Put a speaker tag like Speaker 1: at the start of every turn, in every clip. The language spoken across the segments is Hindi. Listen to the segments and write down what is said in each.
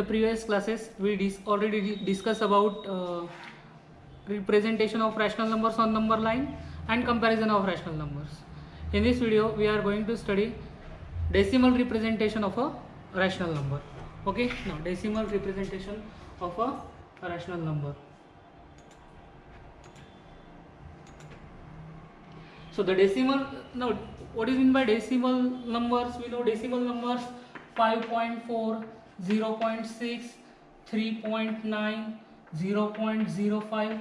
Speaker 1: previous classes we already discussed about representation of rational numbers on number line and comparison of rational numbers. In this video we are going to study decimal representation of a rational number. Okay, now decimal representation of a rational number. So the decimal, now what is meant by decimal numbers? We know decimal numbers 5.4, 0.6, 3.9, 0.05.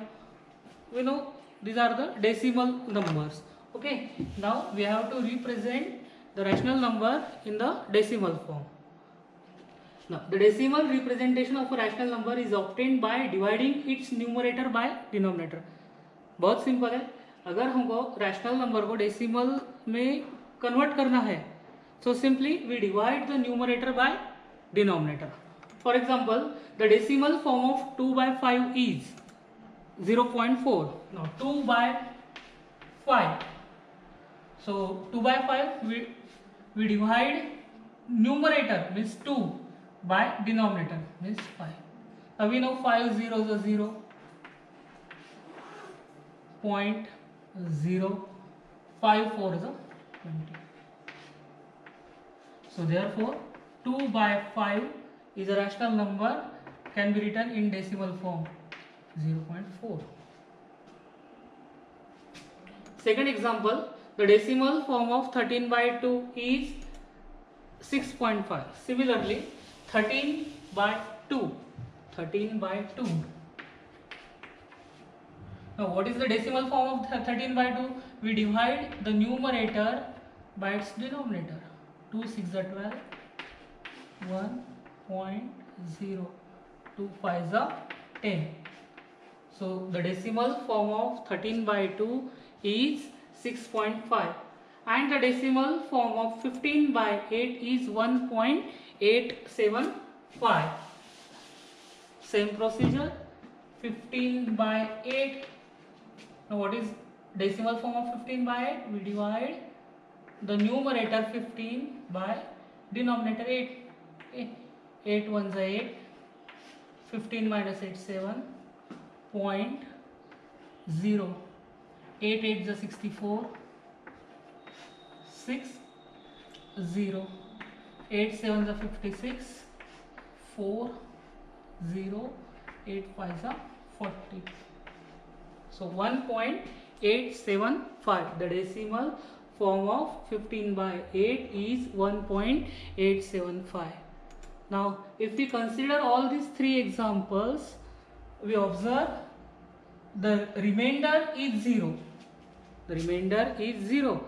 Speaker 1: We know these are the decimal numbers. Okay, now we have to represent the rational number in the decimal form. Now the decimal representation of a rational number is obtained by dividing its numerator by denominator. बहुत सिंपल है. अगर हमको रैशनल नंबर को डेसिमल में कन्वर्ट करना है so simply we divide the numerator by denominator. For example, the decimal form of 2 by 5 is 0.4. Now 2 by 5. So 2 by 5 we divide numerator means 2 by denominator means 5. Now we know 5 zeros are 0. 0.054 is a 20. So therefore 2 by 5 is a rational number, can be written in decimal form 0.4. Second example, the decimal form of 13 by 2 is 6.5. Similarly 13 by 2. Now what is the decimal form of 13 by 2? We divide the numerator by its denominator. 2 6 are 12, 1.0, 2 5 are 10. So the decimal form of 13 by 2 is 6.5 and the decimal form of 15 by 8 is 1.875. Same procedure, 15 by 8. Now what is decimal form of 15 by 8? We divide the numerator 15 by denominator 8. Okay. 8 ones are 8. 15 minus 8 7. 0. 8 8s are 64. 6 0. 8 7s are 56. 4 0. 8 5s are 40. So 1.875. The decimal form of 15 by 8 is 1.875. Now if we consider all these three examples, we observe the remainder is 0. The remainder is 0.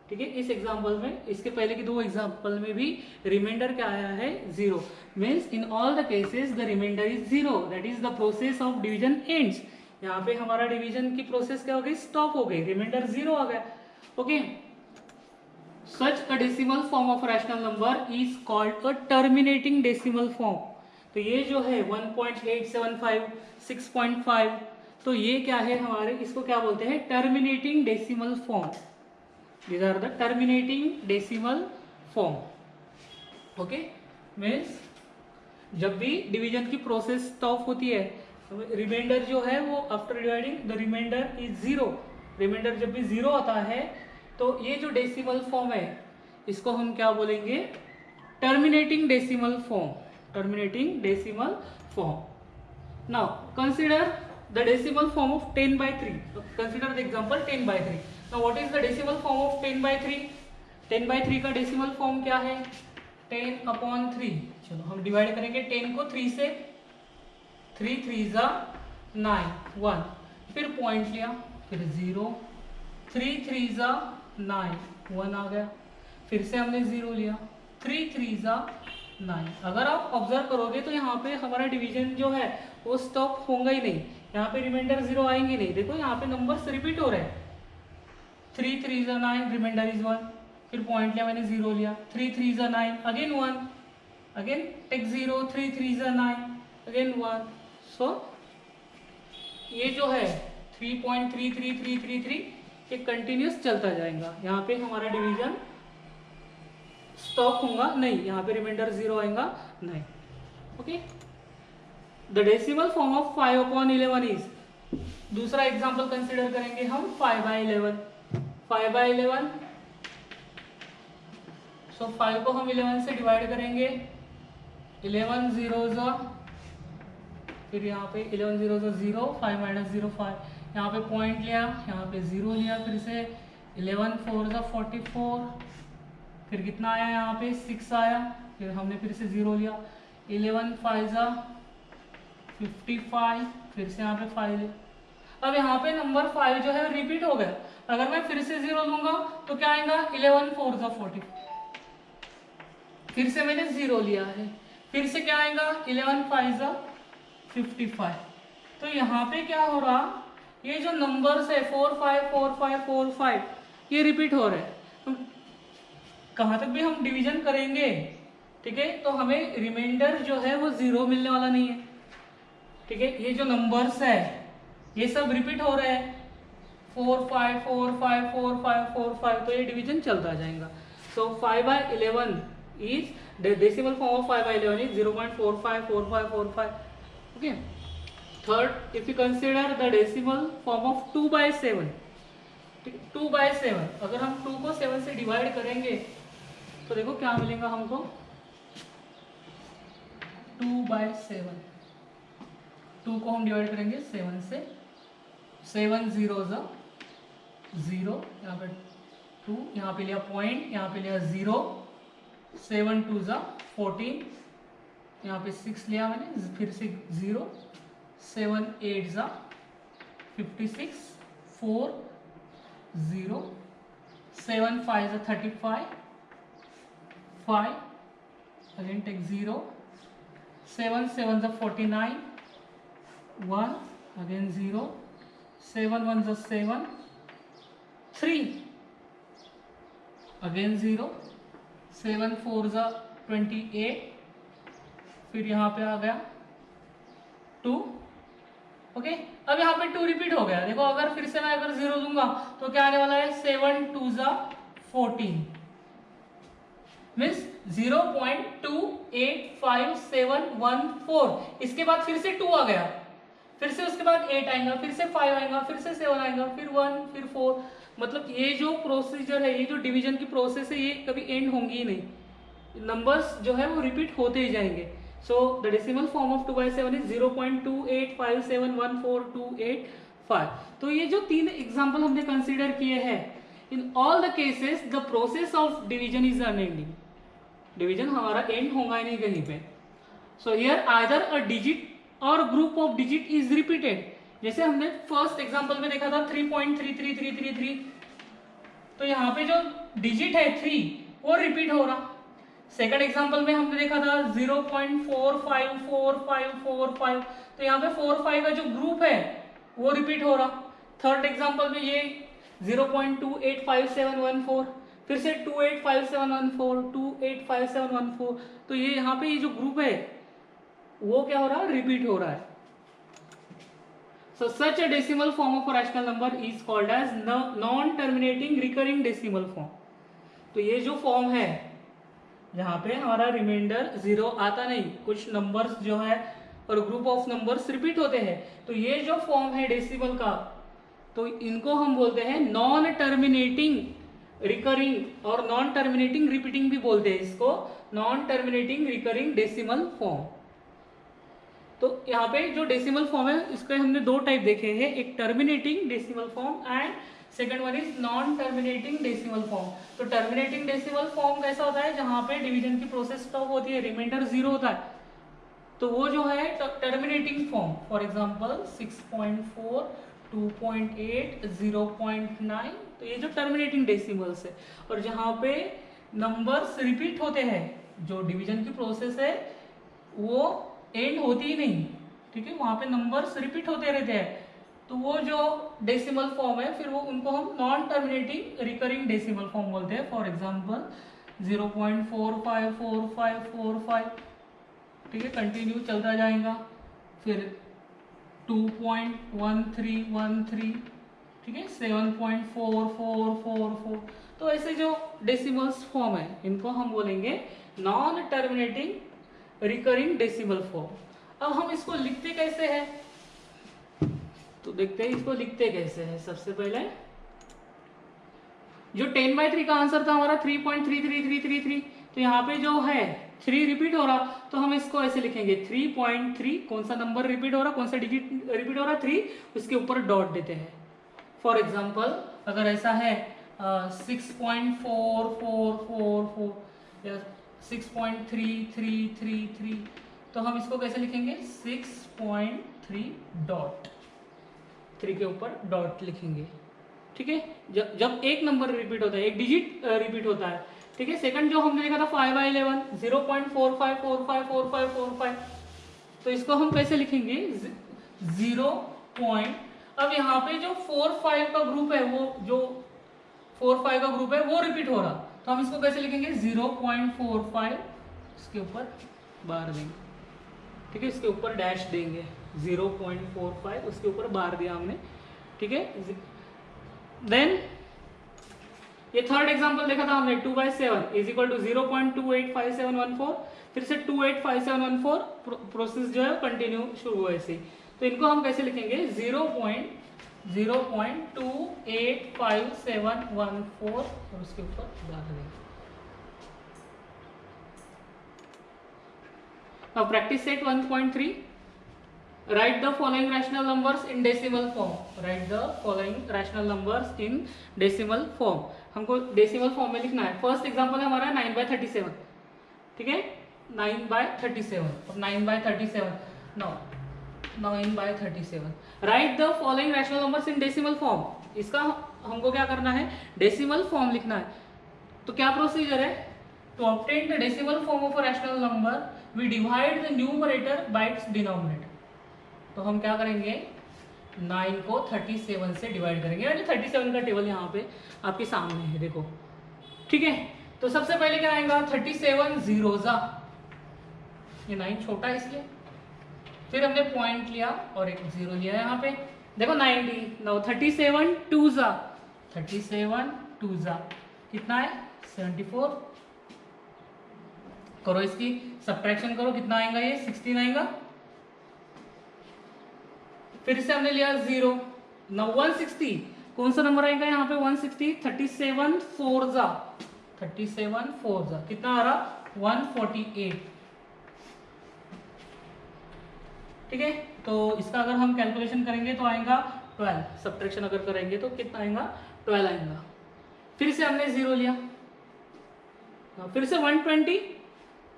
Speaker 1: ठीक है, इस एग्जाम्पल में, इसके पहले की दो एग्जाम्पल में भी रिमाइंडर क्या आया है 0. Means in all the cases the remainder is 0. That is the process of division ends. यहाँ पे हमारा डिवीजन की प्रोसेस क्या हो गई, स्टॉप हो गई, रिमाइंडर 0 आ गया. Okay, such a decimal form of rational number is called a terminating decimal form. तो ये जो है 1.875, 6.5, तो ये क्या है हमारे, इसको क्या बोलते हैं, terminating decimal form. These are the terminating decimal form. Okay, means जब भी डिवीजन की प्रोसेस स्टॉप होती है, रिमाइंडर जो है वो after dividing the remainder is 0. Remainder जब भी 0 आता है तो ये जो डेसिमल फॉर्म है इसको हम क्या बोलेंगे, terminating decimal form. Terminating decimal form. Now consider the decimal form of 10 by 3. Consider the example 10 by 3. Now what is the decimal form of 10 by 3? 10 by 3 का डेसिमल फॉर्म क्या है, 10/3. चलो हम डिवाइड करेंगे 10 को 3 से. 3 3s are 9, 1. फिर पॉइंट लिया, फिर 0. 3 3s are 9, 1 आ गया. फिर से हमने 0 लिया. 3 3s are 9. अगर आप ऑब्जर्व करोगे तो यहाँ पे हमारा डिवीजन जो है वो स्टॉप होगा ही नहीं. यहाँ पे रिमाइंडर 0 आएंगे नहीं. देखो यहाँ पे नंबर्स रिपीट हो रहे हैं. 3 3s are 9, रिमाइंडर इज 1. फिर पॉइंट लिया, मैंने 0 लिया. 3 3s are 9, again 1. Again take 0. 3 3s are 9, again 1. So ये जो है 3.33333 ये कंटिन्यूस चलता जाएगा. यहाँ पे हमारा डिवीजन स्टॉप होगा नहीं, यहाँ पे रिमाइंडर 0 आएगा नहीं. Okay. The decimal form of 5/11 is, दूसरा एग्जांपल कंसिडर करेंगे हम 5/11। 5/11, सो 5 को हम 11 से डिवाइड करेंगे, 11 zeros, फिर यहाँ पे 11 zeros 0, 5 minus 0 5, यहाँ पे पॉइंट लिया, यहाँ पे 0 लिया, फिर से 11 4 44, फिर कितना आया यहाँ पे 6 आया, फिर हमने फिर से 0 लिया, 11 5 55, फिर से यहाँ पे 5 लिया। अब यहाँ पे नंबर 5 जो है रिपीट हो गया, अगर मैं फिर से 0 लूंगा तो क्या आएगा 11 4 40, फिर से मैंने 0 लिया है, फिर से क्या आएगा 11 5 55। तो यहाँ पे क्या हो रहा, ये जो नंबर्स है 4 5 4 5 4 5 ये रिपीट हो रहे हैं। कहाँ तक भी हम डिवीजन करेंगे, ठीक है, तो हमें रिमाइंडर जो है वो 0 मिलने वाला नहीं है, ठीक है। ये जो नंबर्स है ये सब रिपीट हो रहे हैं, 4 5 4 5 4 5 4 5, तो ये डिवीजन चलता जाएगा। सो 5/11 is the decimal form of 5/11 is 0.454545, okay। Third, if you consider the decimal form of 2/7, 2/7, अगर हम 2 को 7 से डिवाइड करेंगे तो देखो क्या मिलेगा हमको, 2/7, 2 को हम डिवाइड करेंगे 7 से, 7 zeros 0, यहाँ पे 2, यहाँ पे लिया पॉइंट, यहाँ पे लिया 0, 7 2 14, यहाँ पे 6 लिया मैंने, फिर से 0, 7 8 56, 4 0, 7 5 35, 5, again take 0, 7 7 49, 1, again 0, 7 1 7, 3, again 0, 7 4 28, फिर यहाँ पे आ गया 2, ओके। अब यहाँ पे 2 रिपीट हो गया, देखो अगर फिर से मैं अगर 0 दूंगा तो क्या आने वाला है, 7 2 14, मीन्स 0.285714, इसके बाद फिर से 2 आ गया, फिर से उसके बाद 8 आएगा, फिर से 5 आएगा, फिर से 7 आएगा, फिर 1, फिर 4, मतलब ये जो प्रोसीजर है, ये जो डिवीजन की प्रोसेस है, ये कभी एंड होंगी ही नहीं, नंबर्स जो है वो रिपीट होते ही जाएंगे। So the decimal form of 2/7 is 0.285714285। तो ये जो 3 एग्जाम्पल हमने कंसिडर किए हैं, in all the cases the process of division is unending, division हमारा एंड होगा ही नहीं कहीं पे। So here either a digit or group of digit is repeated, जैसे हमने फर्स्ट एग्जांपल में देखा था 3.33333, तो यहाँ पे जो डिजिट है 3 वो रिपीट हो रहा। सेकंड एग्जांपल में हमने देखा था 0.454545, तो यहाँ पे 4 5 का जो ग्रुप है वो रिपीट हो रहा। थर्ड एग्जांपल में ये 0.285714, फिर से 285714, 285714, तो ये यहाँ पे ये जो ग्रुप है वो क्या हो रहा है, रिपीट हो रहा है। So such a decimal form of a rational number is called as non-terminating recurring decimal form। तो ये जो फॉर्म है जहाँ पे हमारा रिमाइंडर 0 आता नहीं, कुछ नंबर्स जो है और ग्रुप ऑफ नंबर्स रिपीट होते हैं, तो ये जो फॉर्म है डेसिमल का, तो इनको हम बोलते हैं नॉन टर्मिनेटिंग रिकरिंग, और नॉन टर्मिनेटिंग रिपीटिंग भी बोलते हैं इसको, non terminating recurring decimal form. तो यहाँ पे जो डेसिमल फॉर्म है इसके हमने 2 टाइप देखे हैं, एक terminating decimal form and second one is non terminating decimal form. तो टर्मिनेटिंग डेसिमल फॉर्म कैसा होता है, जहाँ पे डिवीजन की प्रोसेस स्टॉप होती है, रिमाइंडर 0 होता है, तो वो जो है टर्मिनेटिंग फॉर्म। फॉर एग्जांपल 6.4, 2.8, 0.9, तो ये जो टर्मिनेटिंग डेसिमल्स है। और जहाँ पे नंबर्स रिपीट होते हैं, जो डिवीजन की प्रोसेस है वो एंड होती ही नहीं, ठीक है, वहां पे नंबर्स रिपीट होते रहते हैं, तो वो जो डेसिमल फॉर्म है फिर वो उनको हम non terminating recurring decimal form बोलते हैं। फॉर एग्जांपल 0.454545, ठीक है, कंटिन्यू चलता जाएगा, फिर 2.1313, ठीक है, 7.4444, तो ऐसे जो डेसिमल्स फॉर्म है इनको हम बोलेंगे non terminating recurring decimal form. अब हम इसको लिखते कैसे हैं, तो देखते हैं इसको लिखते कैसे हैं। सबसे पहले जो 10/3 का आंसर था हमारा 3.33333, तो यहाँ पे जो है 3 रिपीट हो रहा, तो हम इसको ऐसे लिखेंगे 3.3, कौन सा नंबर रिपीट हो रहा, कौन सा डिजिट रिपीट हो रहा, 3, उसके ऊपर डॉट देते हैं। फॉर एग्जाम्पल अगर ऐसा है 6.4444 या 6.3333, तो हम इसको कैसे लिखेंगे 6.3 डॉट 3 के ऊपर डॉट लिखेंगे। ठीक है, जब एक नंबर रिपीट होता है, एक डिजिट रिपीट होता है। ठीक है, सेकंड जो हमने लिखा था 5/11 0.45454545, तो इसको हम कैसे लिखेंगे 0. अब यहाँ पे जो 4-5 का ग्रुप है, वो जो 4-5 का ग्रुप है वो रिपीट हो रहा, तो हम इसको कैसे लिखेंगे 0.45, इसके ऊपर बार देंगे। ठीक है, इसके ऊपर डैश देंगे 0.45, उसके ऊपर बार दिया हमने। ठीक है, देन ये थर्ड एग्जांपल देखा था हमने 2/7 इज इक्वल टू 0.285714, फिर से 285714, प्रोसेस जो है कंटिन्यू शुरू हुआ ऐसे। तो इनको हम कैसे लिखेंगे 0.285714 और उसके ऊपर बार देंगे। Now practice set 1.3. Write the following rational numbers in decimal form. Write the following rational numbers in decimal form. हमको डेसिमल फॉर्म में लिखना है। फर्स्ट एग्जांपल है हमारा 9/37। ठीक है, 9/37। अब 9/37, 9/37। Right the following rational numbers in decimal form. इसका हमको क्या करना है, डेसिमल फॉर्म लिखना है। तो क्या प्रोसीजर है, to obtain the decimal form of a rational number we divide the numerator by its denominator. तो हम क्या करेंगे 9 को 37 से डिवाइड करेंगे, यानी 37 का टेबल यहाँ पे आपके सामने है, देखो। ठीक है, तो सबसे पहले क्या आएगा 37 जीरोजा, ये 9 छोटा है इसलिए, फिर हमने पॉइंट लिया और एक जीरो लिया यहाँ पे, देखो 90। नाउ 37 टूजा, 37 टूजा कितना है 74। करो इसकी सब्ट्रैक्शन करो, कितना आएगा ये 16 आएगा। फिर से हमने लिया 0, नाउ 160, कौन सा नंबर आएगा यहाँ पे 160, 37 फोरजा, 37 फोरजा कितना आ रहा 148। ठीक है, तो इसका अगर हम कैलकुलेशन करेंगे तो आएगा 12, सब्ट्रैक्शन अगर करेंगे तो कितना आएगा 12 आएगा। फिर से हमने 0 लिया, फिर से 120,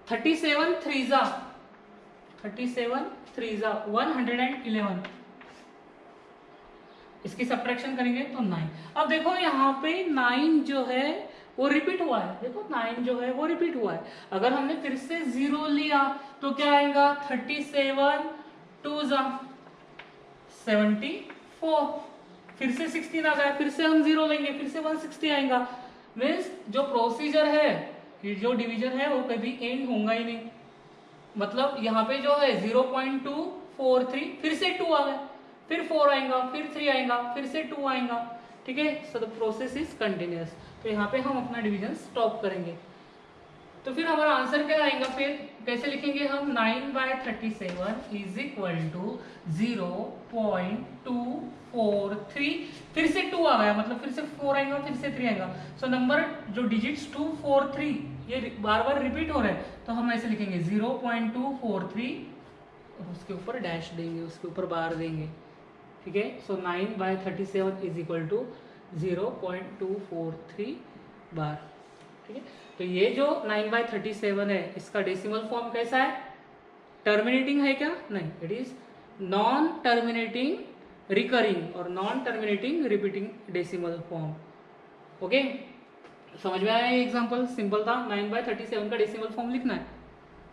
Speaker 1: 37 थ्रीजा, 37 थ्रीजा 111, इसकी सब्ट्रैक्शन करेंगे तो 9। अब देखो यहाँ पे 9 जो है वो रिपीट हुआ है, देखो 9 जो है वो रिपीट हुआ है। अगर हमने फिर से 0 लिया तो क्या आएगा 37 टूजा 74, फिर से 16 आ गया, फिर से हम 0 लेंगे, फिर से 160 आएगा। मीन्स जो प्रोसीजर है, जो डिवीजन है वो कभी एंड होगा ही नहीं। मतलब यहाँ पे जो है 0.243, फिर से 2 आ गया, फिर 4 आएगा, फिर 3 आएगा, फिर से 2 आएगा। ठीक है, so the process is continuous. तो यहाँ पे हम अपना डिवीजन स्टॉप करेंगे। तो फिर हमारा आंसर क्या आएगा, फिर कैसे लिखेंगे हम 9/37 इज इक्वल टू 0.243, फिर से 2 आ गया, मतलब फिर से 4 आएगा, फिर से 3 आएगा। सो नंबर जो डिजिट्स 2, 4, 3 ये बार बार रिपीट हो रहे हैं, तो हम ऐसे लिखेंगे 0.243, उसके ऊपर डैश देंगे, उसके ऊपर बार देंगे। ठीक है, सो 9/37 इज इक्वल टू 0.243 बार। ठीक है, तो ये जो 9/37 है इसका डेसिमल फॉर्म कैसा है, टर्मिनेटिंग है क्या, नहीं, it is non terminating recurring और non terminating repeating decimal form. Okay, समझ में आया ये एग्जांपल, सिंपल था। 9/37 का डेसिमल फॉर्म लिखना है।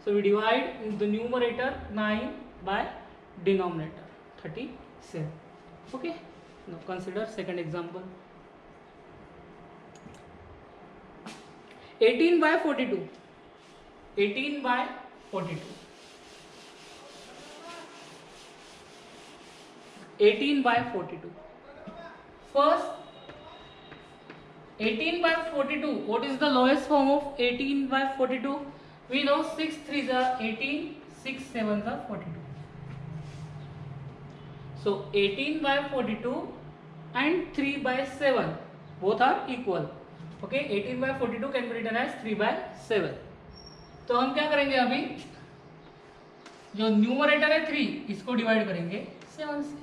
Speaker 1: So we divide the numerator 9 by denominator 37। Okay, now consider second example 18/42, 18/42, 18/42। First 18/42, what is the lowest form of 18/42? We know 6 3s are 18, 6 7s are 42. So 18 by 42 and 3 by 7 both are equal. Okay, 18 by 42 can be written as 3 by 7. तो हम क्या करेंगे अभी, जो न्यूमरेटर है 3 इसको डिवाइड करेंगे 7 से.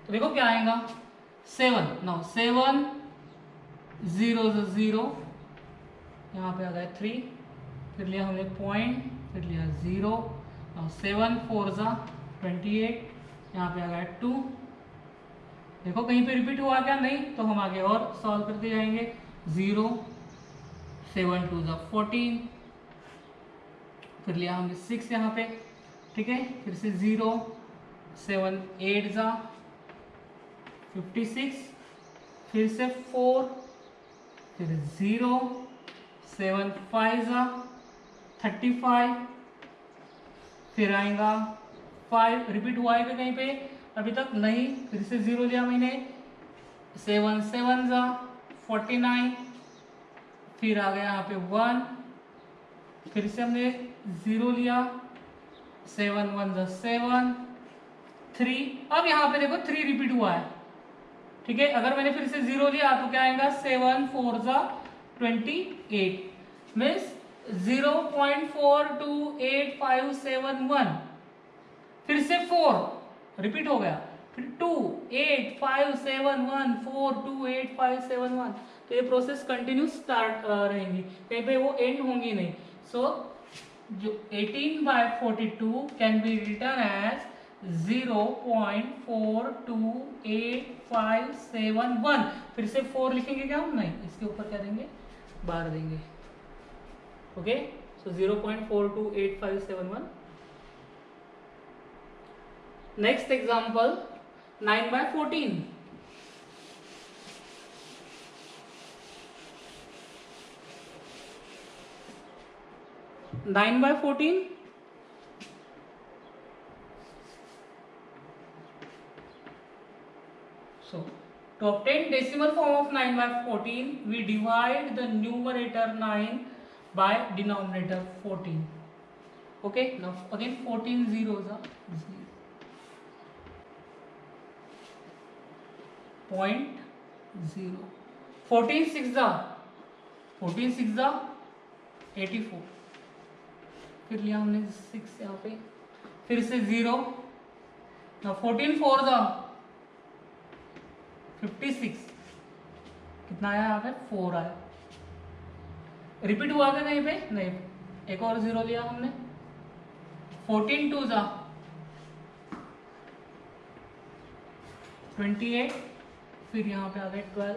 Speaker 1: तो देखो क्या आएगा 7. नाउ 7 0 0, यहाँ पे आ गया 3, फिर लिया हमने पॉइंट, फिर लिया 0. नाउ 7 4 जा 28, यहाँ पे आ गया 2. देखो कहीं पे रिपीट हुआ क्या, नहीं, तो हम आगे और सॉल्व करते जाएंगे. 0 7 2 जा 14, फिर लिया हमने 6 यहाँ पे, ठीक है, फिर से 0 7 8 जा 56, फिर से 4, फिर 0 7 5 जा 35, फिर आएगा 5. रिपीट हुआ है क्या कहीं पे, अभी तक नहीं. फिर से 0 लिया मैंने, 7 7 जा 49, फिर आ गया यहाँ पे 1, फिर से हमने 0 लिया, 7 1 जा 7, 3. अब यहाँ पे देखो 3 रिपीट हुआ है, ठीक है. अगर मैंने फिर से 0 लिया तो क्या आएगा 7 4 जा 28, मीन्स 0.428571. फिर से 4 रिपीट हो गया, फिर 2 8 5 7 1 4 2 8 5 7 1. तो ये प्रोसेस कंटिन्यू स्टार्ट रहेंगी, कहीं पे वो एंड होंगी नहीं. सो जो 18 by 42 can be written as 0.428571. फिर से 4 लिखेंगे क्या हम, नहीं, इसके ऊपर क्या देंगे, बार देंगे. Okay, so 0.428571. Next example 9 by 14. Nine by 14. So to obtain decimal form of 9 by 14, we divide the numerator 9 by denominator 14. Okay, now again 14 zeros are 0. 0.0. 14 6 जा 84, फिर लिया हमने 6 यहाँ पे, फिर से 0. ना 14 4 जा 56, कितना आया यहाँ पे 4 आया. रिपीट हुआ क्या कहीं पे, नहीं, एक और 0 लिया हमने. 14 2 जा 28, फिर यहाँ पे आ गए 12,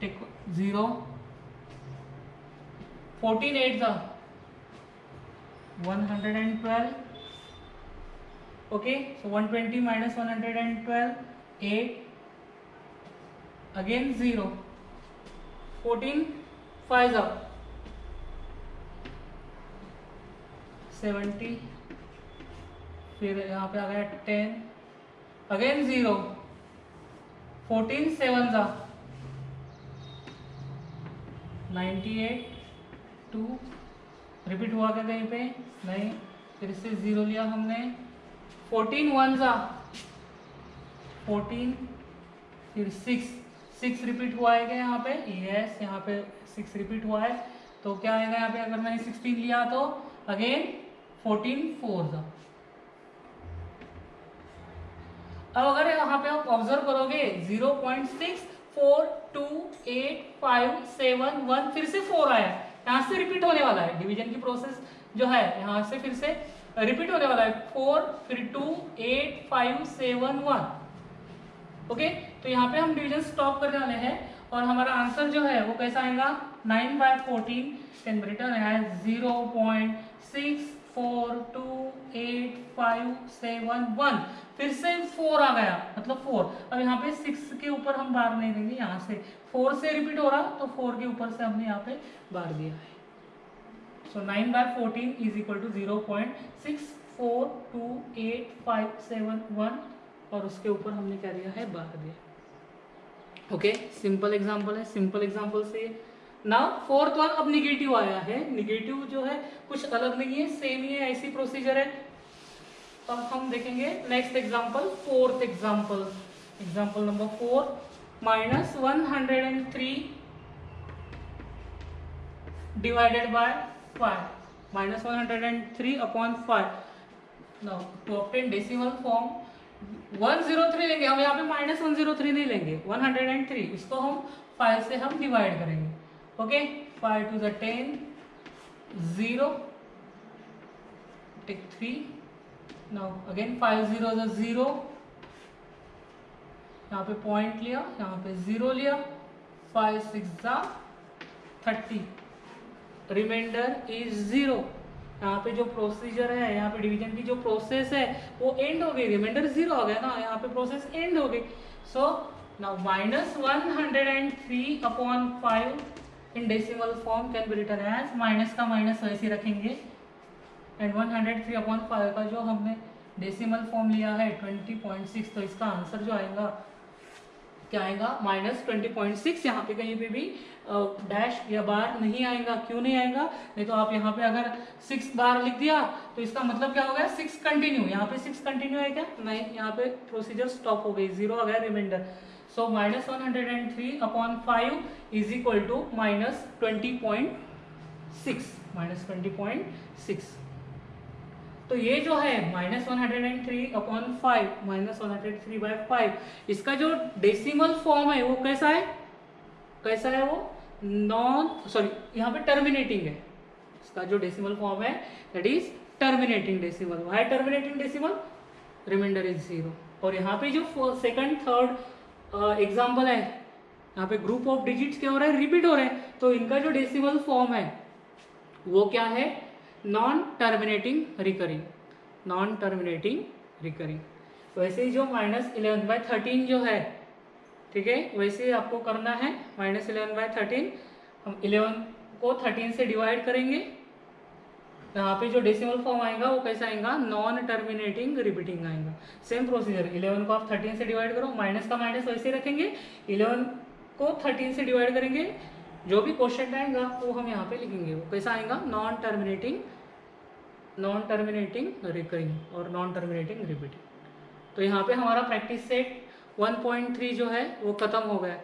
Speaker 1: टेक 0. 14 8 जा 112. Okay, so 120 minus 112 8, again 0. 14 5 up 70, फिर यहाँ पे आ गया 10, अगेन 0. 14 7 जा 98 2. रिपीट हुआ क्या कहीं पे, नहीं, फिर से 0 लिया हमने. 14 1 जा 14, फिर 6 रिपीट हुआ है क्या यहाँ पे, यस, यहाँ पे 6 रिपीट हुआ है. तो क्या आएगा यहाँ पे, अगर मैंने 16 लिया तो अगेन 14 4 जा. अब अगर यहाँ पे आप ऑब्जर्व करोगे 0.642857 फिर से 4 आया, यहाँ से रिपीट होने वाला है. डिवीजन की प्रोसेस जो है यहाँ से फिर से रिपीट होने वाला है. 4 फिर 2 8 5 7 1. ओके, तो यहाँ पे हम डिवीजन स्टॉप करने वाले हैं और हमारा आंसर जो है वो कैसा आएगा, 9 by 14 can be written as 0.642857. फिर से 4 आ गया, मतलब 4. अब यहाँ पे 6 के ऊपर हम बार नहीं देंगे, यहाँ से 4 से रिपीट हो रहा तो 4 के ऊपर से हमने यहाँ पे बार दिया है. सो 9 by 14 इज इक्वल टू 0.642857 और उसके ऊपर हमने क्या दिया है, बार दिया. ओके, सिंपल एग्जांपल है. सिंपल एग्जांपल से नाउ फोर्थ वन अब निगेटिव आया है, निगेटिव जो है कुछ अलग नहीं है, सेम ही है, ऐसी प्रोसीजर है। अब हम देखेंगे next example, fourth example, example number 4, -103 divided by 5, -103 upon 5. Now to obtain decimal form 103 लेंगे हम, यहाँ पे -103 नहीं लेंगे, 103 इसको हम 5 से हम डिवाइड करेंगे। Okay, 5 to the 10 0, take 3, now again 5 0 the 0, यहाँ पे पॉइंट लिया, यहाँ पे 0 लिया, 5 6 30, रिमाइंडर इज 0। यहाँ पे जो प्रोसीजर है, यहाँ पे डिवीजन की जो प्रोसेस है वो एंड हो गई, रिमाइंडर 0 हो गया ना, यहाँ पे प्रोसेस एंड हो गई। So now -103 upon 5 in decimal form can be written as, minus का माइनस वैसे रखेंगे, एंड 103 अपॉन 5 का जो हमने डेसिमल फॉर्म लिया है 20.6, तो इसका आंसर जो आएगा क्या आएगा, -20.6। यहाँ पे कहीं पे भी डैश या बार नहीं आएगा, क्यों नहीं आएगा, नहीं तो आप यहाँ पे अगर 6 बार लिख दिया तो इसका मतलब क्या हो गया, 6 कंटिन्यू, यहाँ पे 6 कंटिन्यू है क्या, नहीं, यहाँ पे प्रोसीजर स्टॉप हो गई, 0 आ गया remainder. So -103 upon 5 is equal to -20.6, तो ये जो है -103 अपॉन 5, -103/5, इसका जो डेसिमल फॉर्म है वो कैसा है, कैसा है वो, यहाँ पे टर्मिनेटिंग है, इसका जो डेसिमल फॉर्म है that is terminating decimal. Why terminating decimal, remainder is 0। और यहाँ पे जो सेकंड थर्ड एग्जाम्पल है, यहाँ पे ग्रुप ऑफ डिजिट्स क्या हो रहा है, रिपीट हो रहे हैं, तो इनका जो डेसिमल फॉर्म है वो क्या है, non terminating recurring, non terminating recurring. वैसे ही जो -11/13 जो है, ठीक है, वैसे ही आपको करना है, -11/13 हम 11 को 13 से डिवाइड करेंगे, यहाँ पे जो डेसिमल फॉर्म आएगा वो कैसा आएगा, नॉन टर्मिनेटिंग रिपीटिंग आएगा। सेम प्रोसीजर, 11 को आप 13 से डिवाइड करो, माइनस का माइनस वैसे ही रखेंगे, 11 को 13 से डिवाइड करेंगे, जो भी क्वेश्चन आएगा वो हम यहाँ पे लिखेंगे, वो कैसा आएगा, नॉन टर्मिनेटिंग रिकरिंग और नॉन टर्मिनेटिंग रिपीटिंग। तो यहाँ पे हमारा प्रैक्टिस सेट 1.3 जो है वो खत्म हो गया।